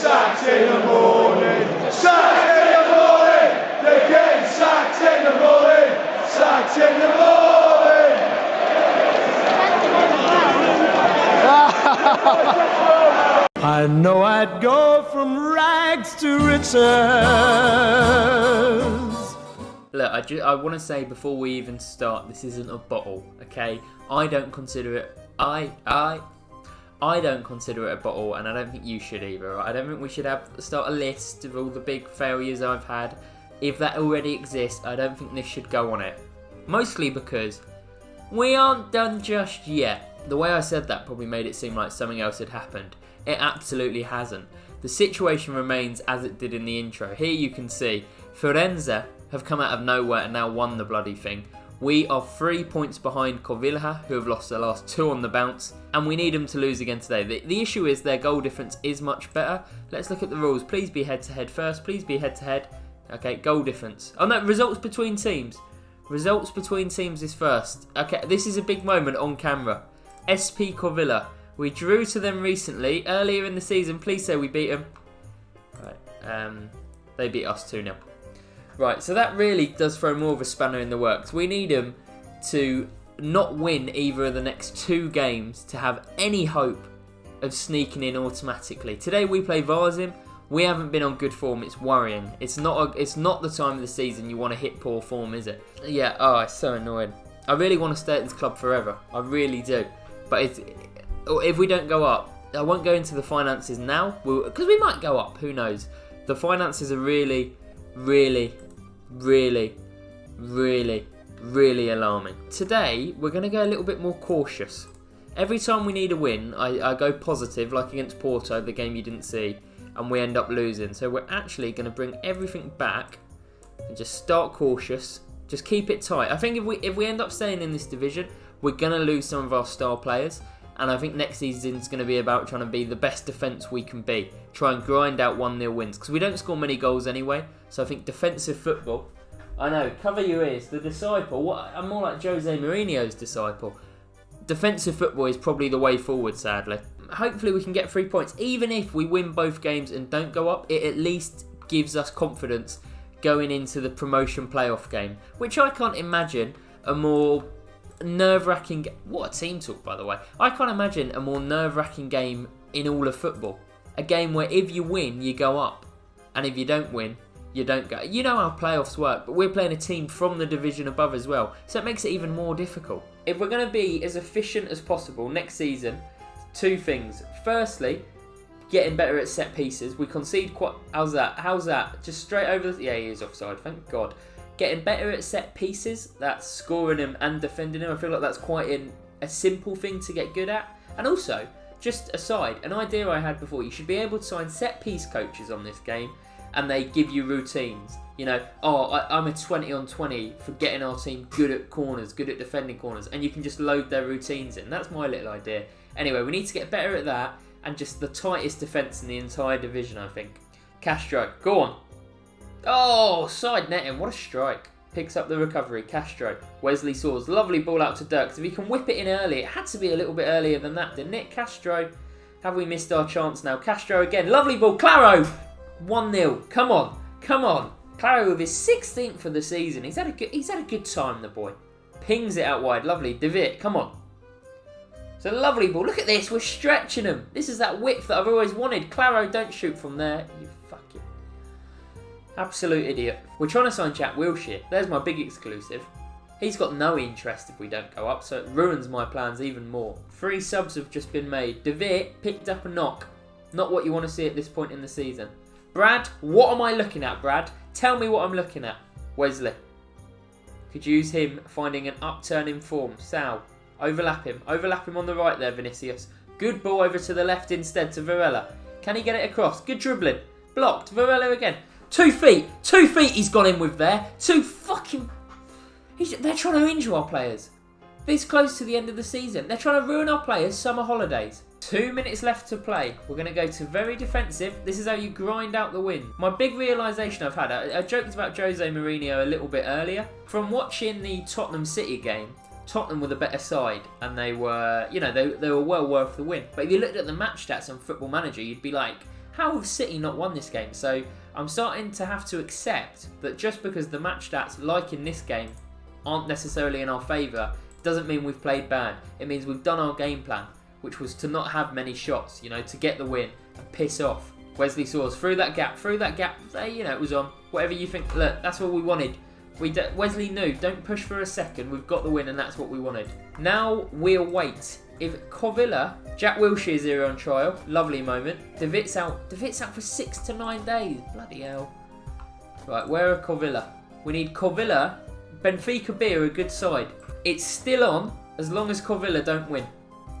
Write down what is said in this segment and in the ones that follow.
sacked in the morning. Sacked in the morning. They're getting sacked in the morning. Sacked in the morning. I know I'd go from rags to riches. Look, I want to say before we even start, this isn't a bottle, okay? I don't consider it. I don't consider it a bottle, and I don't think you should either. Right? I don't think we should start a list of all the big failures I've had. If that already exists, I don't think this should go on it. Mostly because we aren't done just yet. The way I said that probably made it seem like something else had happened. It absolutely hasn't. The situation remains as it did in the intro. Here you can see Firenze have come out of nowhere and now won the bloody thing. We are 3 points behind Corvilla, who have lost their last 2 on the bounce, and we need them to lose again today. The issue is their goal difference is much better. Let's look at the rules. Please be head-to-head first. Please be head-to-head. Okay, goal difference. Oh no, results between teams. Results between teams is first. Okay, this is a big moment on camera. SP Corvilla. We drew to them recently, earlier in the season. Please say we beat them. Right, they beat us 2-0. Right, so that really does throw more of a spanner in the works. We need them to not win either of the next 2 games to have any hope of sneaking in automatically. Today we play Varzim. We haven't been on good form. It's worrying. It's not the time of the season you want to hit poor form, is it? Yeah, oh, it's so annoying. I really want to stay at this club forever. I really do. But if we don't go up, I won't go into the finances now, because we might go up. Who knows? The finances are really, really, really, really, really alarming. Today, we're going to go a little bit more cautious. Every time we need a win, I go positive, like against Porto, the game you didn't see, and we end up losing. So we're actually going to bring everything back and just start cautious. Just keep it tight. I think if we end up staying in this division, we're going to lose some of our star players. And I think next season is going to be about trying to be the best defence we can be. Try and grind out 1-0 wins. Because we don't score many goals anyway. So I think defensive football... I know, cover your ears. The disciple. I'm more like Jose Mourinho's disciple. Defensive football is probably the way forward, sadly. Hopefully we can get 3 points. Even if we win both games and don't go up, it at least gives us confidence going into the promotion playoff game. Which I can't imagine a more... nerve-wracking... What a team talk, by the way. I can't imagine a more nerve-wracking game in all of football. A game where if you win, you go up. And if you don't win, you don't go. You know how playoffs work, but we're playing a team from the division above as well. So it makes it even more difficult. If we're going to be as efficient as possible next season, 2 things. Firstly, getting better at set pieces. We concede quite... How's that? Just straight over... Yeah, he is offside. Thank God. Getting better at set pieces, that's scoring them and defending them. I feel like that's quite a simple thing to get good at. And also, just aside, an idea I had before, you should be able to sign set piece coaches on this game and they give you routines. You know, I'm a 20 on 20 for getting our team good at corners, good at defending corners, and you can just load their routines in. That's my little idea. Anyway, we need to get better at that and just the tightest defence in the entire division, I think. Castro, go on. Oh, side netting, what a strike. Picks up the recovery, Castro. Wesley Saws, lovely ball out to Dirks. If he can whip it in early, it had to be a little bit earlier than that, didn't it? Castro, have we missed our chance now? Castro again, lovely ball, Claro! 1-0, come on. Claro with his 16th of the season. He's had a good time, the boy. Pings it out wide, lovely. David, come on. It's a lovely ball. Look at this, we're stretching him. This is that width that I've always wanted. Claro, don't shoot from there. You fucking... absolute idiot. We're trying to sign Jack Wilshere. There's my big exclusive. He's got no interest if we don't go up, so it ruins my plans even more. 3 subs have just been made. David picked up a knock. Not what you want to see at this point in the season. Brad, what am I looking at, Brad? Tell me what I'm looking at. Wesley. Could use him finding an upturn in form. Sal. Overlap him on the right there, Vinicius. Good ball over to the left instead to Varela. Can he get it across? Good dribbling. Blocked. Varela again. 2 feet. 2 feet he's gone in with there. 2 fucking... They're trying to injure our players. This close to the end of the season. They're trying to ruin our players' summer holidays. 2 minutes left to play. We're going to go to very defensive. This is how you grind out the win. My big realisation I've had, I joked about Jose Mourinho a little bit earlier. From watching the Tottenham City game, Tottenham were the better side and they were, you know, they were well worth the win. But if you looked at the match stats on Football Manager, you'd be like, How have City not won this game? So I'm starting to have to accept that just because the match stats, like in this game, aren't necessarily in our favour, doesn't mean we've played bad. It means we've done our game plan, which was to not have many shots, you know, to get the win and piss off. Wesley Saws through that gap, you know, it was on. Whatever you think, look, that's what we wanted. Wesley knew, don't push for a second, we've got the win and that's what we wanted. Now we await. If Covilla, Jack Wilshere's here on trial, lovely moment. De Vit's out for 6 to 9 days, bloody hell. Right, where are Covilla? We need Covilla. Benfica B are a good side. It's still on as long as Covilla don't win.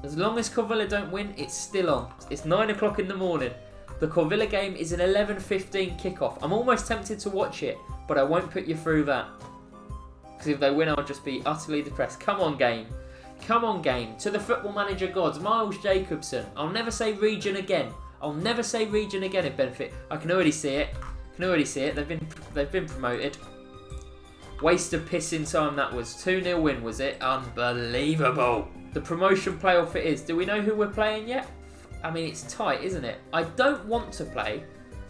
As long as Covilla don't win, it's still on. It's 9 o'clock in the morning. The Covilla game is an 11:15 kickoff. I'm almost tempted to watch it, but I won't put you through that. Because if they win, I'll just be utterly depressed. Come on, game. Come on, game. To the football manager gods, Miles Jacobson. I'll never say region again. I'll never say region again in Benfica. I can already see it. They've been promoted. Waste of pissing time that was. 2-0 win, was it? Unbelievable. The promotion playoff it is. Do we know who we're playing yet? I mean, it's tight, isn't it? I don't want to play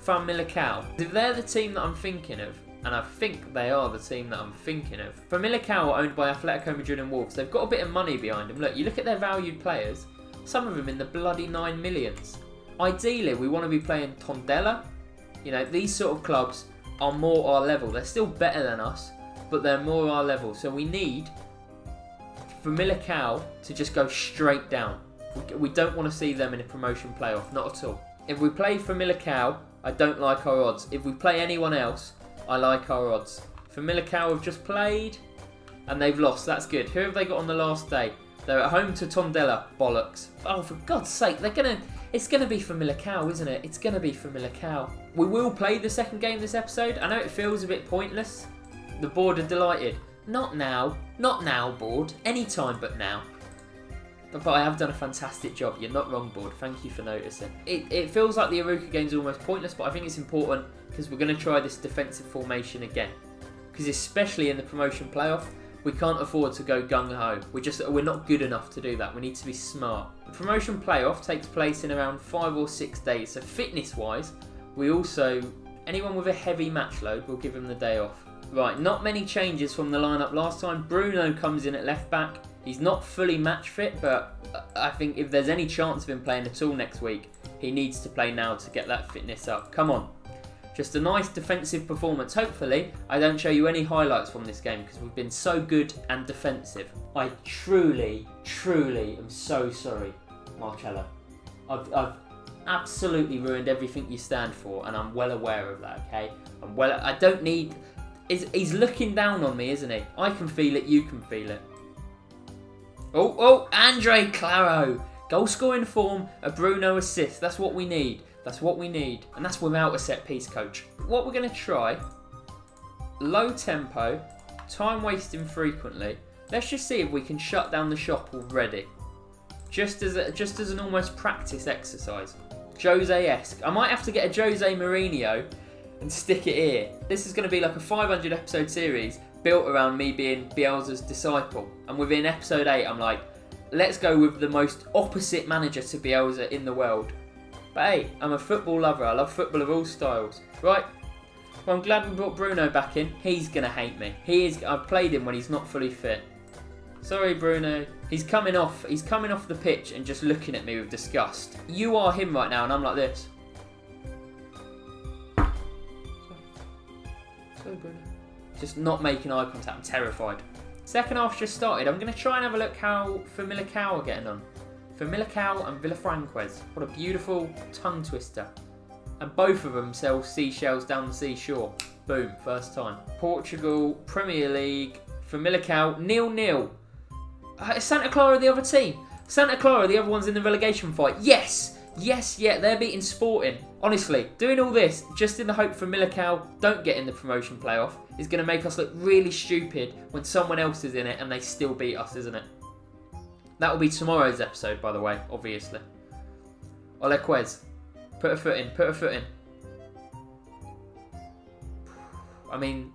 Famalicão. If they're the team that I'm thinking of, and I think they are the team that I'm thinking of. Famalicão are owned by Atletico Madrid and Wolves. They've got a bit of money behind them. Look, you look at their valued players, some of them in the bloody 9 millions. Ideally, we want to be playing Tondela. You know, these sort of clubs are more our level. They're still better than us, but they're more our level. So we need Famalicão to just go straight down. We don't want to see them in a promotion playoff, not at all. If we play Famalicão, I don't like our odds. If we play anyone else, I like our odds. Famalicão have just played and they've lost. That's good. Who have they got on the last day? They're at home to Tondela. Bollocks. Oh, for God's sake, it's gonna be Famalicão, isn't it? It's gonna be Famalicão. We will play the second game this episode. I know it feels a bit pointless. The board are delighted. Not now. Not now, board. Anytime but now. But I have done a fantastic job. You're not wrong, board. Thank you for noticing. It feels like the Aruka game's almost pointless, but I think it's important because we're going to try this defensive formation again. Because especially in the promotion playoff, we can't afford to go gung-ho. We're not good enough to do that. We need to be smart. The promotion playoff takes place in around 5 or 6 days. So fitness-wise, we also... anyone with a heavy match load, we'll give them the day off. Right, not many changes from the lineup last time. Bruno comes in at left back. He's not fully match fit, but I think if there's any chance of him playing at all next week, he needs to play now to get that fitness up. Come on. Just a nice defensive performance. Hopefully, I don't show you any highlights from this game because we've been so good and defensive. I truly am so sorry, Marcelo. I've absolutely ruined everything you stand for, and I'm well aware of that, okay? I don't need... He's looking down on me, isn't he? I can feel it, you can feel it. Oh, Andre Claro. Goal scoring form, a Bruno assist. That's what we need. And that's without a set piece, coach. What we're going to try, low tempo, time wasting frequently. Let's just see if we can shut down the shop already. Just as an almost practice exercise. Jose-esque. I might have to get a Jose Mourinho and stick it here. This is going to be like a 500 episode series built around me being Bielsa's disciple. And within episode 8, I'm like, let's go with the most opposite manager to Bielsa in the world. But hey, I'm a football lover. I love football of all styles. Right. Well, I'm glad we brought Bruno back in. He's going to hate me. I've played him when he's not fully fit. Sorry, Bruno. He's coming off the pitch and just looking at me with disgust. You are him right now, and I'm like this. Sorry, Bruno. Just not making eye contact. I'm terrified. Second half's just started. I'm going to try and have a look how Famalicão are getting on. Famalicão and Villafranquez. What a beautiful tongue twister. And both of them sell seashells down the seashore. Boom, first time. Portugal, Premier League, Famalicão, 0-0. Is Santa Clara the other team? Santa Clara, the other one's in the relegation fight. Yes! Yes, yeah, they're beating Sporting. Honestly, doing all this just in the hope Famalicão don't get in the promotion playoff is going to make us look really stupid when someone else is in it and they still beat us, isn't it? That will be tomorrow's episode, by the way, obviously. Olequez. Put a foot in. I mean,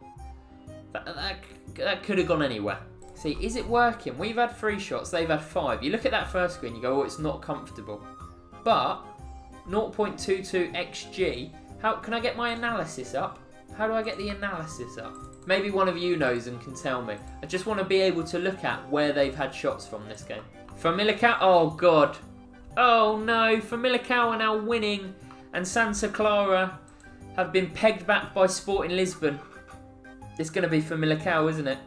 that could have gone anywhere. See, is it working? We've had 3 shots, they've had 5. You look at that first screen, you go, oh, it's not comfortable. But 0.22 XG. How can I get my analysis up? How do I get the analysis up? Maybe one of you knows and can tell me. I just want to be able to look at where they've had shots from this game. Famalicão, oh God. Oh no, Famalicão are now winning and Santa Clara have been pegged back by Sporting Lisbon. It's going to be Famalicão, isn't it?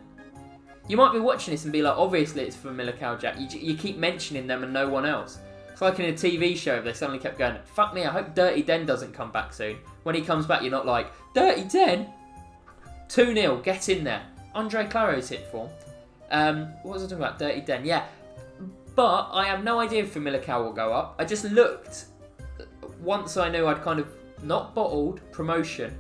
You might be watching this and be like, obviously it's Famalicão, Jack. You keep mentioning them and no one else. It's like in a TV show if they suddenly kept going, fuck me, I hope Dirty Den doesn't come back soon. When he comes back, you're not like, Dirty Den? 2-0, get in there. Andre Claro's hit form. What was I talking about? Dirty Den, yeah. But I have no idea if Famalicão will go up. I just looked, once I knew I'd kind of not bottled promotion,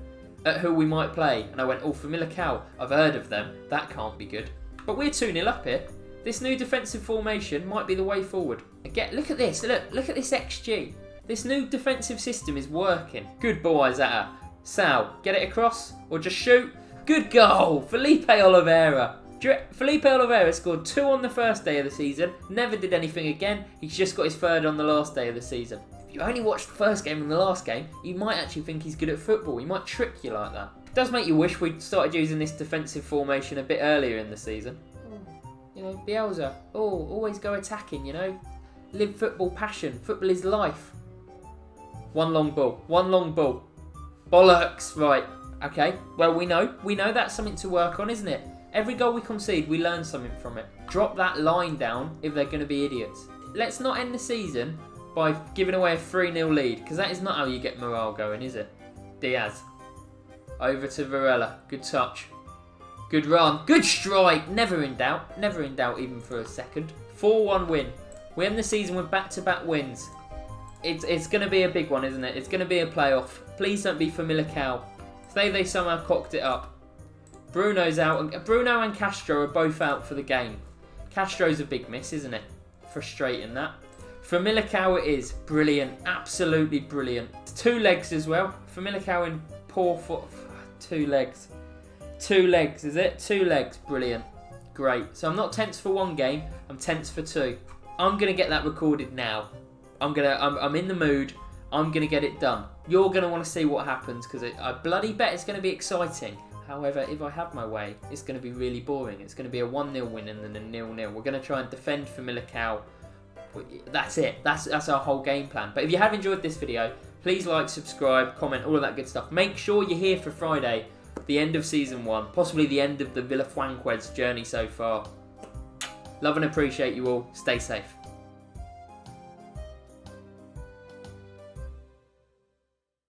at who we might play. And I went, oh, Famalicão, I've heard of them. That can't be good. But we're 2-0 up here. This new defensive formation might be the way forward. Again, look at this. Look at this XG. This new defensive system is working. Good ball, Isaiah. Sal, get it across or just shoot. Good goal. Felipe Oliveira. Felipe Oliveira scored 2 on the first day of the season. Never did anything again. He's just got his 3rd on the last day of the season. If you only watched the first game and the last game, you might actually think he's good at football. He might trick you like that. It does make you wish we'd started using this defensive formation a bit earlier in the season. You know, Bielsa, always go attacking, you know. Live football passion. Football is life. One long ball. Bollocks. Right. Okay. Well, we know that's something to work on, isn't it? Every goal we concede, we learn something from it. Drop that line down if they're going to be idiots. Let's not end the season by giving away a 3-0 lead, because that is not how you get morale going, is it? Diaz. Over to Varela. Good touch. Good run. Good strike. Never in doubt. Never in doubt even for a second. 4-1 win. We end the season with back-to-back wins. It's going to be a big one, isn't it? It's going to be a playoff. Please don't be Famalicão. Say they somehow cocked it up. Bruno's out. And Bruno and Castro are both out for the game. Castro's a big miss, isn't it? Frustrating that. Famalicão it is. Brilliant. Absolutely brilliant. 2 legs as well. Famalicão in poor foot. 2 legs. 2 legs, is it? 2 legs. Brilliant. Great. So I'm not tense for 1 game. I'm tense for 2. I'm going to get that recorded now. I'm in the mood. I'm going to get it done. You're going to want to see what happens because I bloody bet it's going to be exciting. However, if I have my way, it's going to be really boring. It's going to be a 1-0 win and then a 0-0. We're going to try and defend Famalicão. That's it. That's our whole game plan. But if you have enjoyed this video, please like, subscribe, comment, all of that good stuff. Make sure you're here for Friday, the end of Season 1. Possibly the end of the Villafranquez journey so far. Love and appreciate you all. Stay safe.